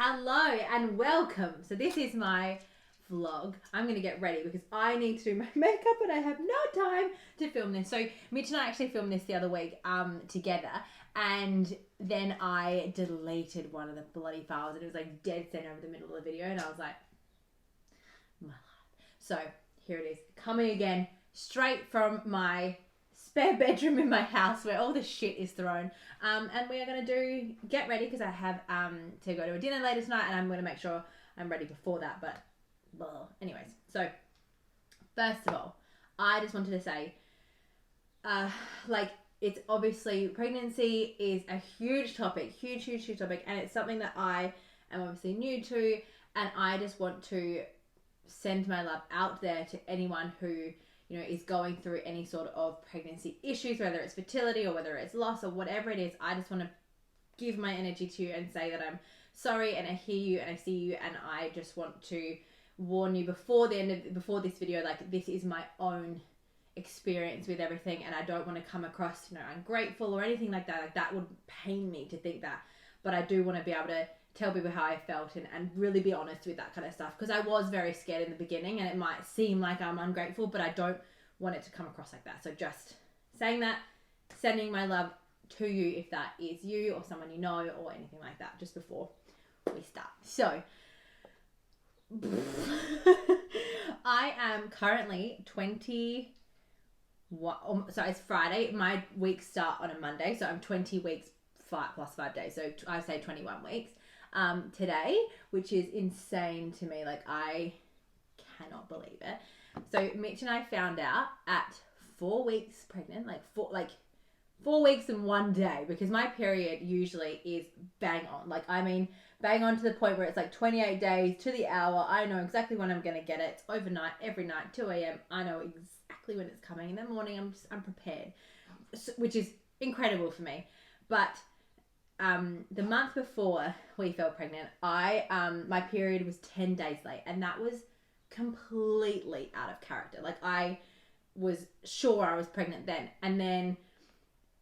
Hello and welcome. So this is my vlog. I'm going to get ready because I need to do my makeup and I have no time to film this. So Mitch and I actually filmed this the other week together, and then I deleted one of the bloody files and it was like dead center over the middle of the video, and I was like, my life. So here it is, coming again straight from my spare bedroom in my house where all the shit is thrown, and we are going to get ready because I have to go to a dinner later tonight, and I'm going to make sure I'm ready before that. But anyways, so first of all, I just wanted to say it's obviously, pregnancy is a huge topic, huge topic, and it's something that I am obviously new to, and I just want to send my love out there to anyone who is going through any sort of pregnancy issues, whether it's fertility or whether it's loss or whatever it is. I just want to give my energy to you and say that I'm sorry, and I hear you and I see you, and I just want to warn you before this video, like, this is my own experience with everything, and I don't want to come across ungrateful or anything like that. Like, that would pain me to think that, but I do want to be able to tell people how I felt and really be honest with that kind of stuff, because I was very scared in the beginning, and it might seem like I'm ungrateful, but I don't want it to come across like that. So just saying that, sending my love to you if that is you or someone you know or anything like that, just before we start. So I am currently 21. So it's Friday. My weeks start on a Monday, so I'm 20 weeks plus 5 days. So I say 21 weeks today, which is insane to me. Like, I cannot believe it. So Mitch and I found out at 4 weeks pregnant, like 4 weeks and 1 day, because my period usually is bang on. Like, I mean, bang on to the point where it's like 28 days to the hour. I know exactly when I'm going to get it. It's overnight, every night, 2 a.m. I know exactly when it's coming. In the morning, I'm prepared, which is incredible for me. But the month before we fell pregnant, my period was 10 days late, and that was completely out of character. Like, I was sure I was pregnant then, and then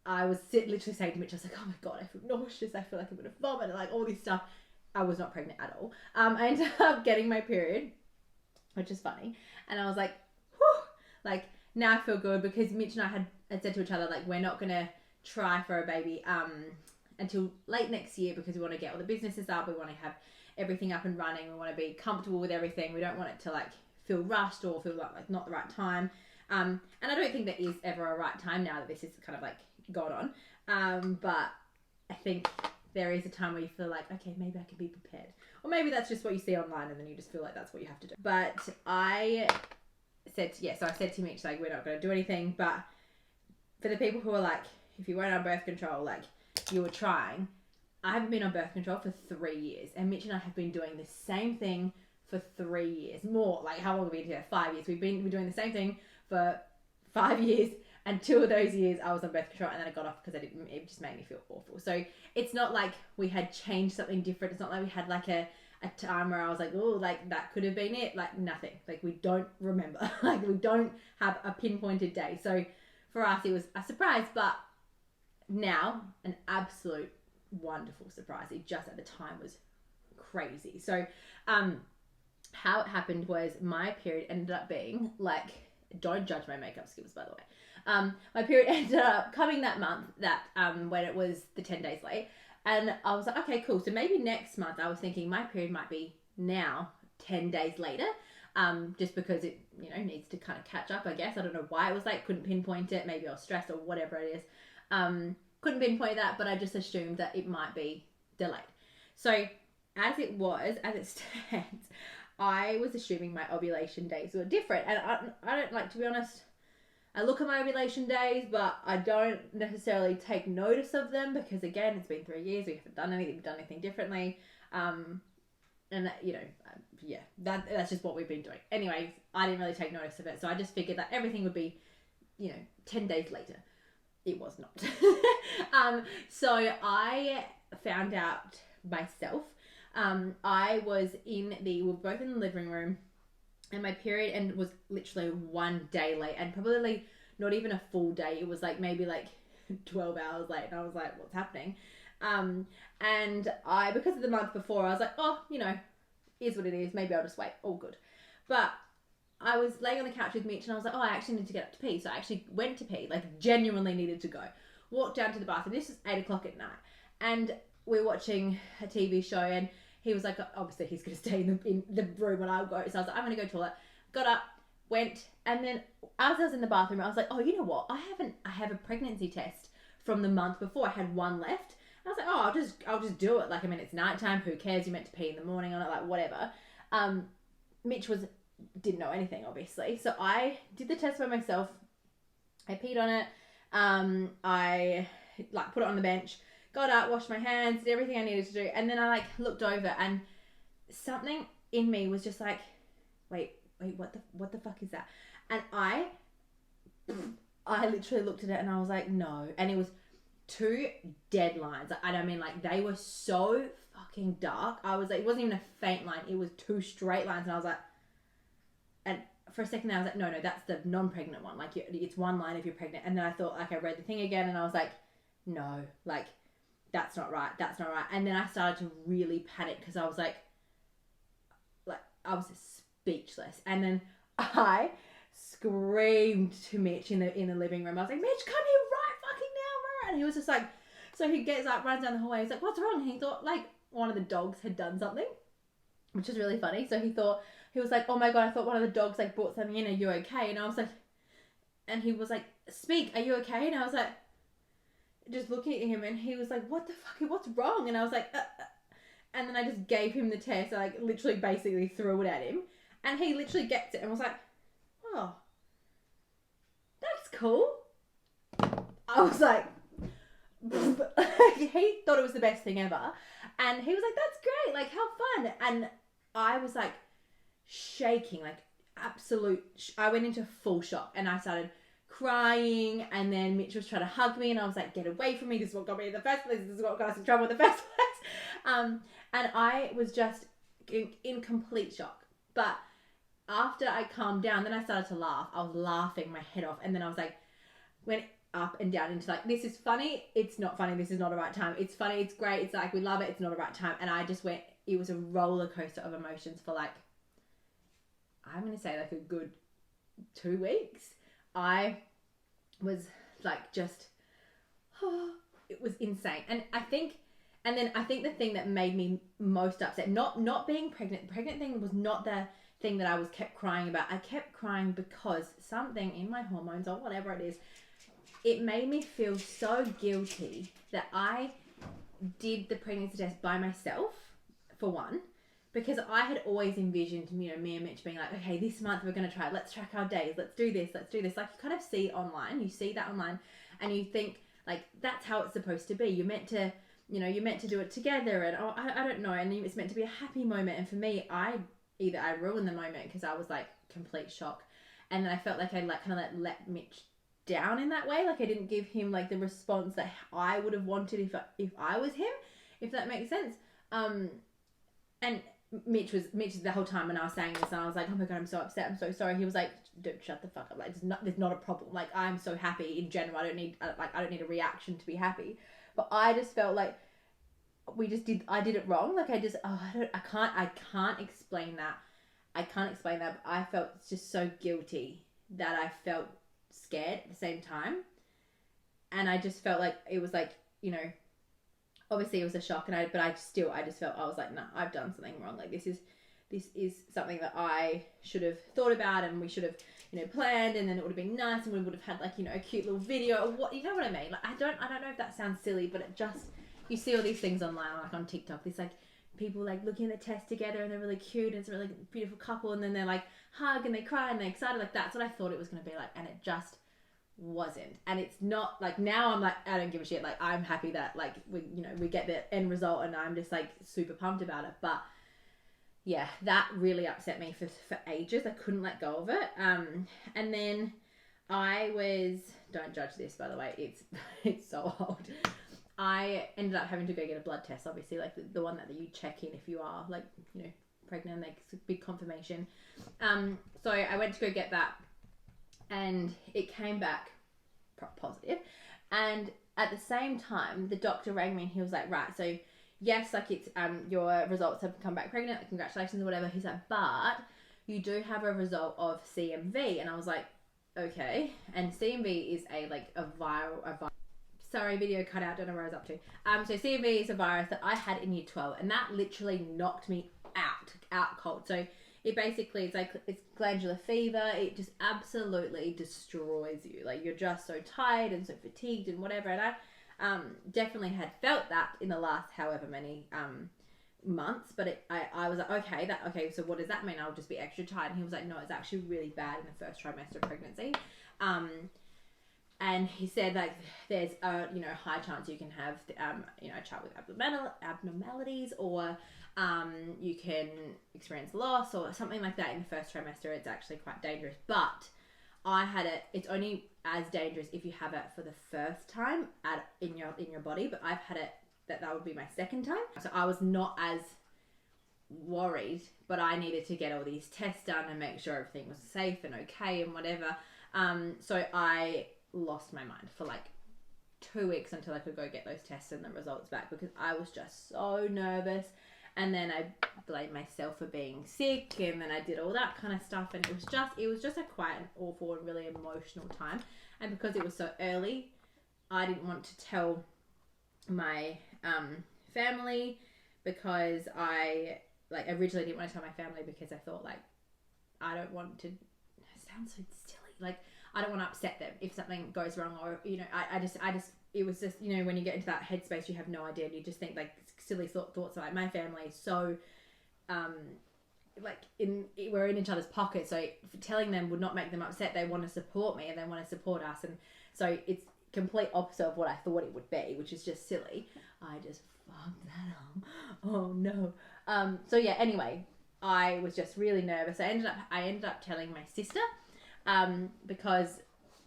I was literally saying to Mitch, I was like, oh my god, I feel nauseous, I feel like I'm gonna vomit, like all this stuff. I was not pregnant at all. I ended up getting my period, which is funny, and I was like, whew, like, now I feel good, because Mitch and I had said to each other, like, we're not gonna try for a baby until late next year, because we want to get all the businesses up, we want to have everything up and running, we want to be comfortable with everything, we don't want it to like feel rushed or feel like not the right time, and I don't think there is ever a right time now that this is kind of like gone on, but I think there is a time where you feel like, okay, maybe I can be prepared, or maybe that's just what you see online and then you just feel like that's what you have to do. But I said to Mitch, like, we're not going to do anything. But for the people who are like, if you weren't on birth control, like, you were trying, I haven't been on birth control for 3 years, and Mitch and I have been doing the same thing for 3 years. More, like, how long have we been here? 5 years. We're doing the same thing for 5 years, and 2 of those years I was on birth control, and then I got off because it just made me feel awful. So it's not like we had changed something different. It's not like we had like a time where I was like, oh, like, that could have been it. Like, nothing. Like, we don't remember. Like, we don't have a pinpointed day. So for us, it was a surprise, but now an absolute wonderful surprise. It just at the time was crazy. So how it happened was my period ended up being like, don't judge my makeup skills, by the way. My period ended up coming that month, that when it was the 10 days late, and I was like, okay, cool. So maybe next month, I was thinking my period might be now 10 days later, just because it needs to kind of catch up, I guess. I don't know why it was late, couldn't pinpoint it. Maybe I was stressed or whatever it is. Couldn't pinpoint that, but I just assumed that it might be delayed. So as it stands, I was assuming my ovulation days were different, and I don't, like, to be honest, I look at my ovulation days, but I don't necessarily take notice of them, because again, it's been 3 years, we haven't done anything differently, and that's just what we've been doing. Anyways, I didn't really take notice of it, so I just figured that everything would be 10 days later. It was not. So I found out myself. We were both in the living room, and my period was literally 1 day late, and probably not even a full day. It was like maybe like 12 hours late, and I was like, what's happening? And because of the month before, I was like, oh, is what it is. Maybe I'll just wait. All good. But I was laying on the couch with Mitch and I was like, oh, I actually need to get up to pee. So I actually went to pee, like genuinely needed to go. Walked down to the bathroom. This is 8:00 at night. And we're watching a TV show and he was like, obviously he's going to stay in the room when I go. So I was like, I'm going to go to the toilet. Got up, went, and then as I was in the bathroom, I was like, oh, you know what? I have a pregnancy test from the month before. I had one left. I was like, oh, I'll just do it. Like, I mean, it's nighttime. Who cares? You meant to pee in the morning on it, like whatever. Mitch didn't know anything, obviously. So I did the test by myself. I peed on it. I put it on the bench, got up, washed my hands, did everything I needed to do. And then I looked over and something in me was just like, wait, what the fuck is that? And I literally looked at it and I was like, no. And it was 2 dead lines. I don't mean they were so fucking dark. I was like, it wasn't even a faint line. It was 2 straight lines. And I was like, and for a second I was like, no, that's the non-pregnant one. It's 1 line if you're pregnant. And then I thought, I read the thing again and I was like, no, that's not right. That's not right. And then I started to really panic because I was like I was speechless. And then I screamed to Mitch in the living room. I was like, Mitch, come here right fucking now. And he was just like, so he gets up, runs down the hallway. He's like, what's wrong? And he thought one of the dogs had done something, which is really funny. So he was like, oh my God, I thought one of the dogs brought something in. Are you okay? And I was like, and he was like, speak, are you okay? And I was like, just looking at him and he was like, what the fuck, what's wrong? And I was like, And then I just gave him the test. I literally basically threw it at him. And he literally gets it and was like, oh, that's cool. I was like, he thought it was the best thing ever. And he was like, that's great. How fun. And I was shaking, I went into full shock and I started crying. And then Mitch was trying to hug me and I was like, get away from me. This is what got me in the first place. This is what got us in trouble in the first place. And I was just in complete shock. But after I calmed down, then I started to laugh. I was laughing my head off. And then I was went up and down into this is funny. It's not funny. This is not a right time. It's funny. It's great. It's we love it. It's not a right time. And I just went, it was a roller coaster of emotions for I'm going to say a good 2 weeks. I was just, it was insane. And I think the thing that made me most upset, not being pregnant, the pregnant thing was not the thing that I kept crying about. I kept crying because something in my hormones or whatever it is, it made me feel so guilty that I did the pregnancy test by myself, for one, because I had always envisioned, me and Mitch being like, okay, this month we're going to try it. Let's track our days. Let's do this. You kind of see it online. You see that online and you think that's how it's supposed to be. You're meant to do it together and I don't know. And it's meant to be a happy moment. And for me, I ruined the moment because I was complete shock. And then I felt I kind of let Mitch down in that way. I didn't give him the response that I would have wanted if I was him, if that makes sense. And Mitch the whole time when I was saying this and I was like, oh my God, I'm so upset, I'm so sorry. He was like, dude, shut the fuck up. There's not a problem. I'm so happy in general. I don't need a reaction to be happy. But I just felt I did it wrong. I can't explain that. But I felt just so guilty that I felt scared at the same time. And I just felt it was obviously it was a shock and I just felt, I was like, nah, I've done something wrong. This is something that I should have thought about and we should have, planned, and then it would have been nice and we would have had a cute little video or what, you know what I mean? I don't know if that sounds silly, but it just, you see all these things online, on TikTok, this people looking at the test together and they're really cute and it's a really beautiful couple and then they're hug and they cry and they're excited. That's what I thought it was going to be and it just wasn't. And it's not now I'm I don't give a shit. I'm happy that we get the end result and I'm just super pumped about it. But yeah, that really upset me for ages. I couldn't let go of it. And then don't judge this, by the way, it's so old. I ended up having to go get a blood test, obviously, the one that you check in if you are pregnant, it's a big confirmation. So I went to go get that and it came back positive. And at the same time, the doctor rang me and he was like, right, so yes, like it's your results have come back pregnant, like, congratulations or whatever. He's like, but you do have a result of CMV. And I was like, okay. And CMV is a viral. Sorry, video cut out, don't know where I was up to. So CMV is a virus that I had in year 12, and that literally knocked me out cold. So it basically, it's glandular fever. It just absolutely destroys you. Like, you're just so tired and so fatigued and whatever. And I definitely had felt that in the last however many months. But I was like, okay, so what does that mean? I'll just be extra tired. And he was like, no, it's actually really bad in the first trimester of pregnancy. And he said, like, there's a high chance you can have a child with abnormalities, or you can experience loss or something like that in the first trimester. It's actually quite dangerous. But I had it. It's only as dangerous if you have it for the first time in your body. But I've had it that would be my second time. So I was not as worried, but I needed to get all these tests done and make sure everything was safe and okay and whatever. So I lost my mind for like 2 weeks until I could go get those tests and the results back, because I was just so nervous. And then I blamed myself for being sick, and then I did all that kind of stuff, and it was just a quite an awful and really emotional time. And because it was so early, I didn't want to tell my family, because I originally didn't want to tell my family because I thought, like, I don't want to, it sounds so silly, like, I don't want to upset them if something goes wrong, or I just it was just, when you get into that headspace, you have no idea, and you just think like silly thoughts. Like, my family is so we're in each other's pockets, so telling them would not make them upset. They want to support me and they want to support us, and so it's complete opposite of what I thought it would be, which is just silly. I just fucked that up. Oh no. So yeah, anyway, I was just really nervous. I ended up telling my sister, because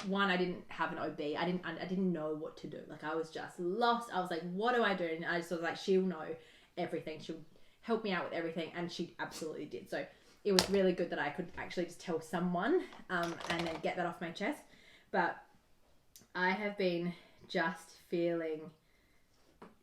one, I didn't have an OB. I didn't know what to do. Like, I was just lost. I was like, what do I do? And I just was like, she'll know everything. She'll help me out with everything. And she absolutely did. So it was really good that I could actually just tell someone, and then get that off my chest. But I have been just feeling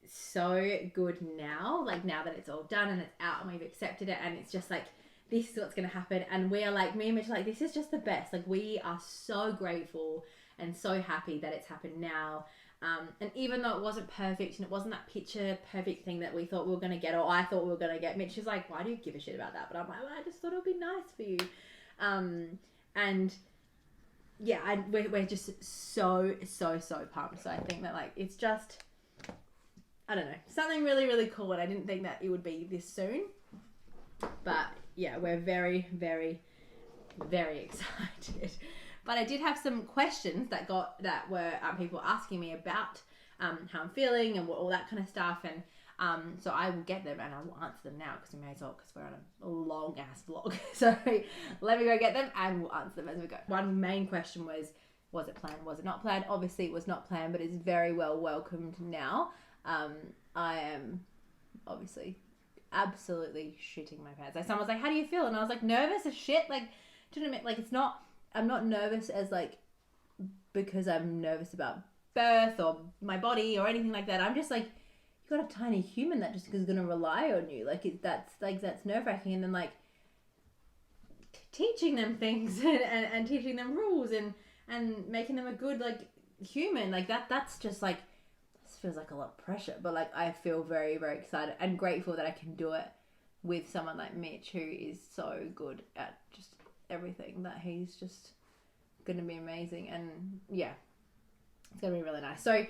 so good now. Like, now that it's all done and it's out and we've accepted it, and it's just like, this is what's going to happen. And we are like, me and Mitch are like, this is just the best. Like, we are so grateful and so happy that it's happened now. And even though it wasn't perfect, and it wasn't that picture perfect thing that we thought we were going to get, or I thought we were going to get, Mitch is like, why do you give a shit about that? But I'm like, well, I just thought it would be nice for you. And yeah, we're just so pumped. So I think that, like, it's just, I don't know, something really, really cool. And I didn't think that it would be this soon. But yeah, we're very, very, very excited. But I did have some questions that were people asking me about how I'm feeling and all that kind of stuff. And so I will get them and I will answer them now, because we may as well, because we're on a long ass vlog. So let me go get them and we'll answer them as we go. One main question was it planned? Was it not planned? Obviously it was not planned, but it's very well welcomed now. I am obviously absolutely shitting my pants. Like, someone was like, how do you feel? And I was like, nervous as shit. Like, do you know what I mean? Like, it's not, I'm not nervous as like, because I'm nervous about birth or my body or anything like that. I'm just like, you got a tiny human that just is going to rely on you. Like, that's nerve wracking. And then, like, teaching them things and teaching them rules and making them a good, like, human. Like, that's just like, feels like a lot of pressure, but like, I feel very, very excited and grateful that I can do it with someone like Mitch, who is so good at just everything, that he's just going to be amazing. And yeah, it's going to be really nice. So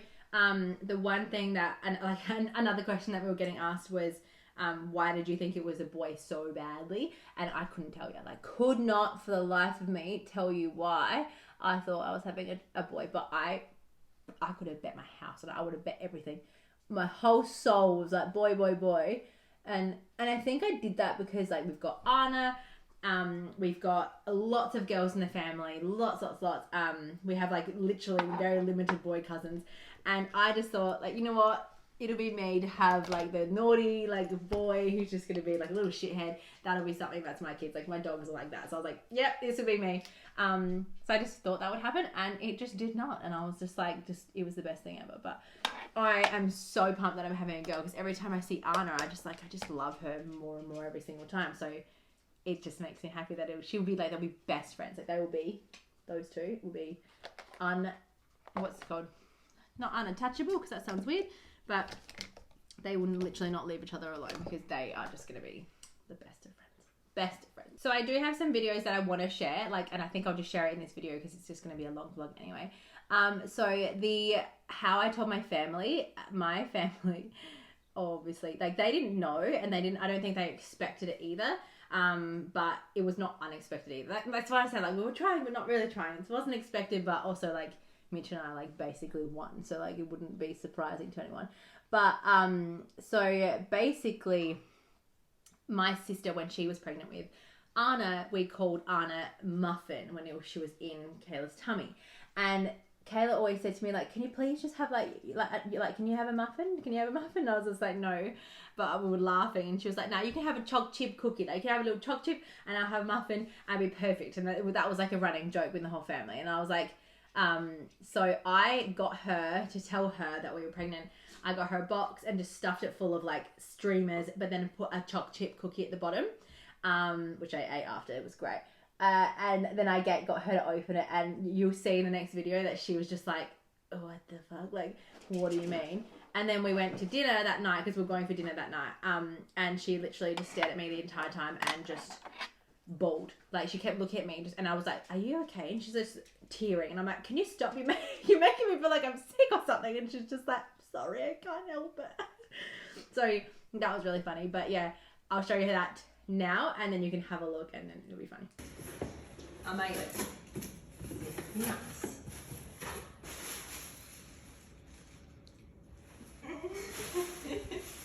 the one thing that, and like another question that we were getting asked was, why did you think it was a boy so badly? And I couldn't tell you. I could not for the life of me tell you why I thought I was having a boy, but I could have bet my house and I would have bet everything. My whole soul was like, boy, boy, boy. And I think I did that because, like, we've got Anna, we've got lots of girls in the family, lots. We have, like, literally very limited boy cousins. And I just thought, like, you know what? it'll be me to have like the naughty like boy who's just gonna be like a little shithead. That'll be something that's my kids. Like my dogs are like that. So I was like, yep, this will be me. So I just thought that would happen, and it just did not. And I was just like, it was the best thing ever. But I am so pumped that I'm having a girl, because every time I see Anna, I just love her more and more every single time. So it just makes me happy that she'll be like, they'll be best friends. Like they will be, those two will be what's it called? Not unattachable, because that sounds weird, but they will literally not leave each other alone, because they are just going to be the best of friends. Best of friends. So I do have some videos that I want to share, like, and I think I'll just share it in this video because it's just going to be a long vlog anyway. So how I told my family, obviously, like they didn't know, and I don't think they expected it either. But it was not unexpected either. That's why I said, like, we were trying, but not really trying. It wasn't expected, but also like Mitch and I like basically won, so like it wouldn't be surprising to anyone. But so basically, my sister, when she was pregnant with Anna, we called Anna Muffin when she was in Kayla's tummy, and Kayla always said to me, like, can you please just have like can you have a muffin? Can you have a muffin? And I was just like, no, but we were laughing, and she was like, no, you can have a choc chip cookie. Like, you can have a little choc chip, and I'll have a muffin, and it'll be perfect. And that was like a running joke with the whole family. And I was like, so I got her to tell her that we were pregnant. I got her a box and just stuffed it full of like streamers, but then put a choc chip cookie at the bottom, which I ate after. It was great. And then I got her to open it, and you'll see in the next video that she was just like, oh, what the fuck? Like, what do you mean? And then we went to dinner that night, because we were going for dinner that night. And she literally just stared at me the entire time and just bawled. Like, she kept looking at me, and I was like, are you okay? And she's just tearing, and I'm like, can you stop? You're making me feel like I'm sick or something. And she's just like, sorry, I can't help it. So that was really funny. But yeah, I'll show you that now, and then you can have a look, and then it'll be funny. I made it. Nice.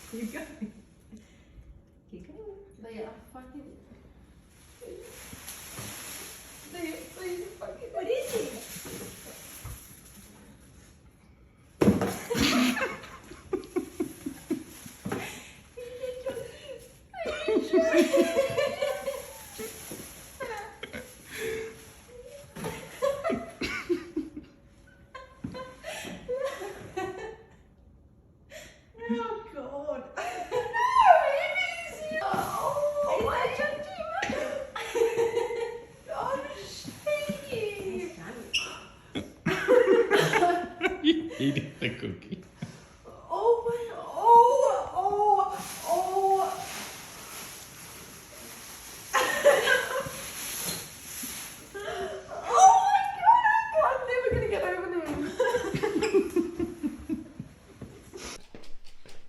Keep going. Keep going. They are fucking. They are fucking. What is it? Eating the cookie. Oh my, oh. Oh my god, I'm never gonna get over this.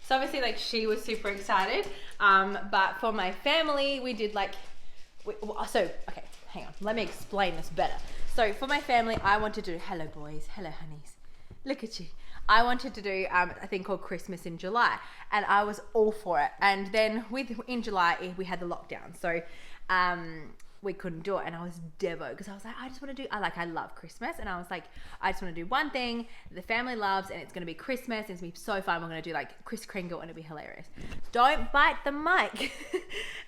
So obviously, like, she was super excited. But for my family, we did like, okay, hang on, let me explain this better. So for my family, I wanted to do, hello boys, hello honeys. Look at you. I wanted to do a thing called Christmas in July, and I was all for it. And then in July, we had the lockdown, so we couldn't do it. And I was devo, because I was like, I just want to do, I love Christmas, and I was like, I just want to do one thing the family loves, and it's going to be Christmas, and it's going to be so fun. We're going to do like Kris Kringle, and it'll be hilarious. Don't bite the mic.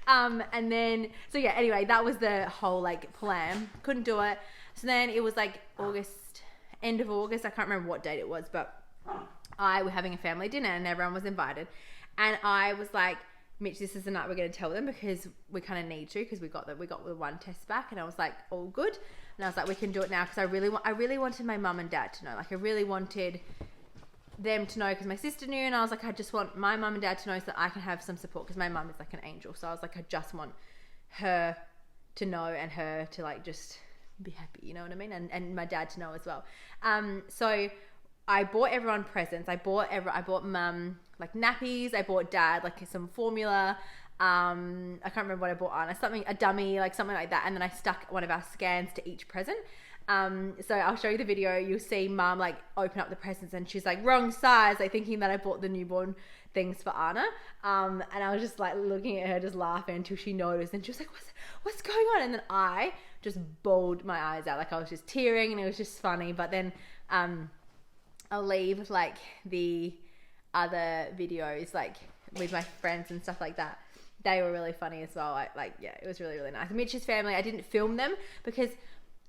And then, so yeah, anyway, that was the whole like plan. Couldn't do it. So then it was like end of August, I can't remember what date it was, but I were having a family dinner, and everyone was invited, and I was like, Mitch, this is the night we're going to tell them, because we kind of need to, because we got the one test back. And I was like, all good. And I was like, we can do it now, because I really wanted my mum and dad to know. Like, I really wanted them to know, because my sister knew, and I was like, I just want my mum and dad to know, so that I can have some support, because my mum is like an angel. So I was like, I just want her to know, and her to like just be happy, you know what I mean? And my dad to know as well. So I bought everyone presents. I bought mum like nappies. I bought dad like some formula. I can't remember what I bought Anna. A dummy, like something like that. And then I stuck one of our scans to each present. So I'll show you the video. You'll see mum like open up the presents, and she's like, wrong size, like thinking that I bought the newborn things for Anna. And I was just like looking at her, just laughing, until she noticed, and she was like, what's going on? And then I just bawled my eyes out, like I was just tearing, and it was just funny. But then I'll leave like the other videos, like with my friends and stuff like that. They were really funny as well. It was really, really nice. Mitch's family, I didn't film them because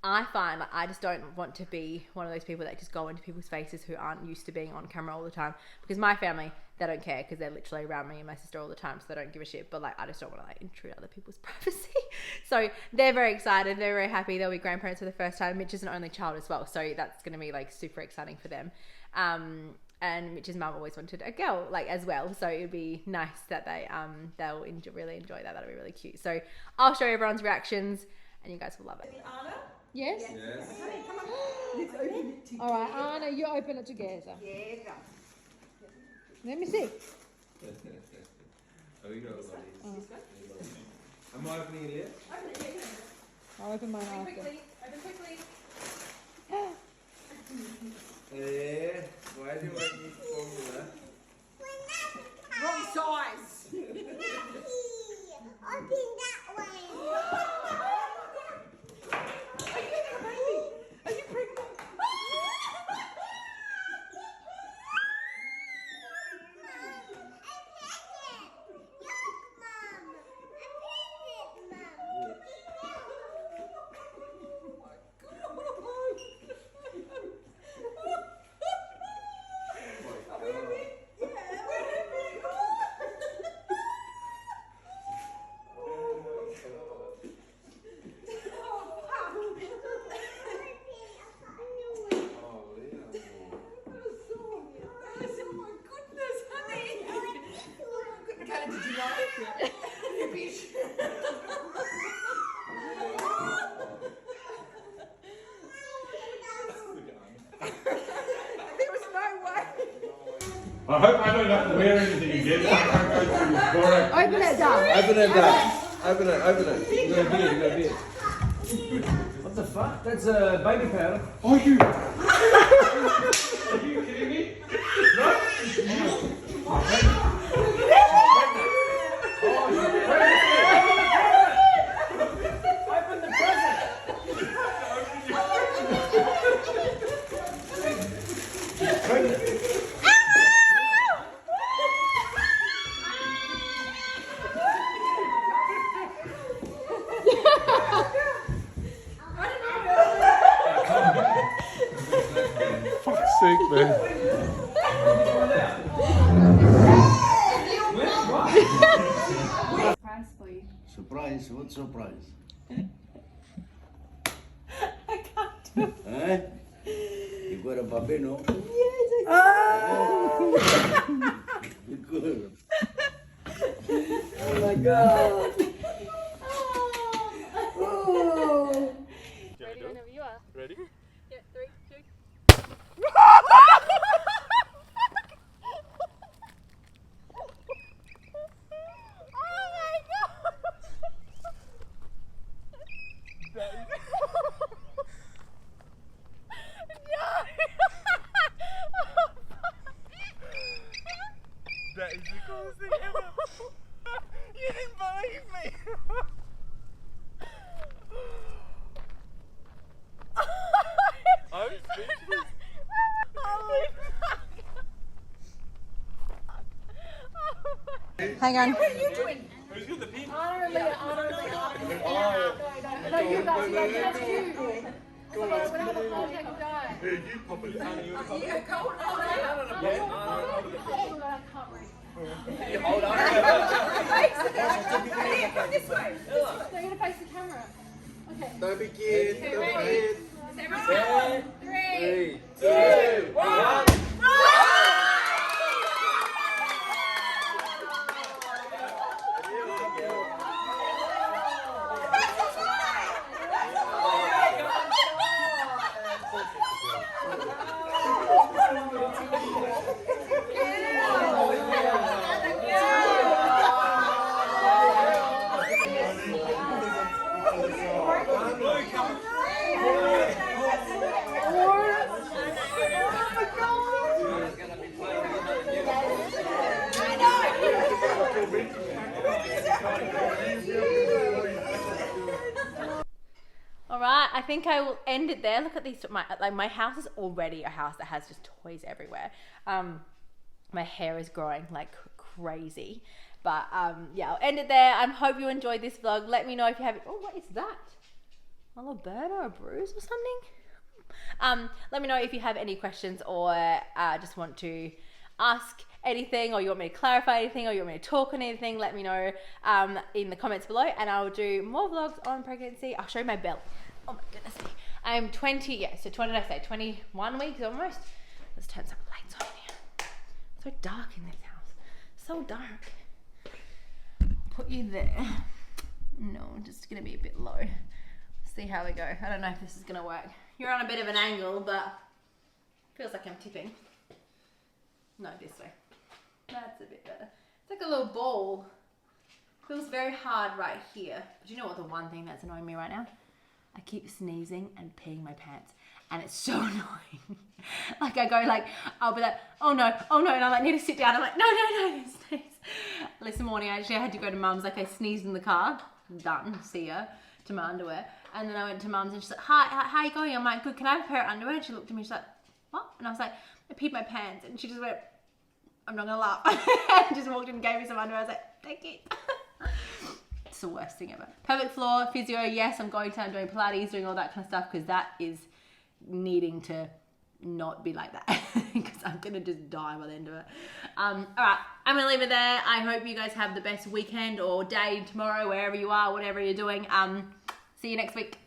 I find like I just don't want to be one of those people that just go into people's faces who aren't used to being on camera all the time. Because my family, they don't care because they're literally around me and my sister all the time, so they don't give a shit. But like I just don't want to like intrude other people's privacy. So they're very excited. They're very happy. They'll be grandparents for the first time. Mitch is an only child as well, so that's going to be like super exciting for them. And Mitch's mum always wanted a girl like as well, so it'd be nice that they'll really enjoy that. That'll be really cute. So I'll show everyone's reactions, and you guys will love it. Yes? Yes. Come on. Let's open it together. All right, Anna, you open it together. Together. Let me see. Oh, you got This one? Am I opening it yet? Open it, yeah. I'll open mine after. Quickly. Open quickly. Why do you want me to formula? Wrong size. Open that way. Are you having a baby? Are you pregnant? I hope I don't have to wear anything again. I can't go through this boring. Open it, Dad. Open it, Dad. Open it. You got a beard, you got a beard. What the fuck? That's a baby powder. Are you? Are you kidding me? No? Open the present. Fuck's sake, man. Surprise for you. Surprise? What surprise? I can't do it. Eh? You got a babino? Yes, You good. oh my god. Oh. Ready whenever you are. Ready? Yeah, 3, 2. That is the coolest thing ever. You didn't believe me. I'm speechless. Hang on. Who's got the pin? Anna and Leah, Anna and Leah. No, you guys, that's you. We're gonna have a heart attack and die. Hey, you pop it. Anna, you pop it. Yeah, go on. I can't read. Hold on. This way. They're gonna face the camera. Okay. Don't be kids. Don't be kids. Everyone. 3, 2, 1. Alright, I think I will end it there. Look at these, my house is already a house that has just toys everywhere. My hair is growing like crazy. But yeah, I'll end it there. I hope you enjoyed this vlog. Let me know if you have. Oh, what is that? A little burn or a bruise or something? Let me know if you have any questions or just want to ask anything, or you want me to clarify anything, or you want me to talk on anything. Let me know in the comments below, and I'll do more vlogs on pregnancy. I'll show you my belly. Oh my goodness me. I'm 20, yeah, so 20, did I say 21 weeks almost. Let's turn some lights on here. So dark in this house. So dark. Put you there. No, just gonna be a bit low. See how we go. I don't know if this is gonna work. You're on a bit of an angle, but feels like I'm tipping. No, this way. That's a bit better. It's like a little ball. Feels very hard right here. But you know what the one thing that's annoying me right now? I keep sneezing and peeing my pants, and it's so annoying. Like I go like, I'll be like, oh no, and I like need to sit down. I'm like, no, don't sneeze. This morning I had to go to mum's, like I sneezed in the car. Done, see ya, to my underwear. And then I went to mum's and she's like, hi, how are you going? I'm like, good, can I have a pair of underwear? And she looked at me, she's like, what? And I was like, I peed my pants. And she just went, I'm not gonna laugh. And just walked in and gave me some underwear. I was like, thank you. It's the worst thing ever. Pelvic floor, physio, yes, I'm going to. I'm doing Pilates, doing all that kind of stuff, because that is needing to not be like that, because I'm gonna just die by the end of it. All right, I'm gonna leave it there. I hope you guys have the best weekend or day tomorrow, wherever you are, whatever you're doing. See you next week.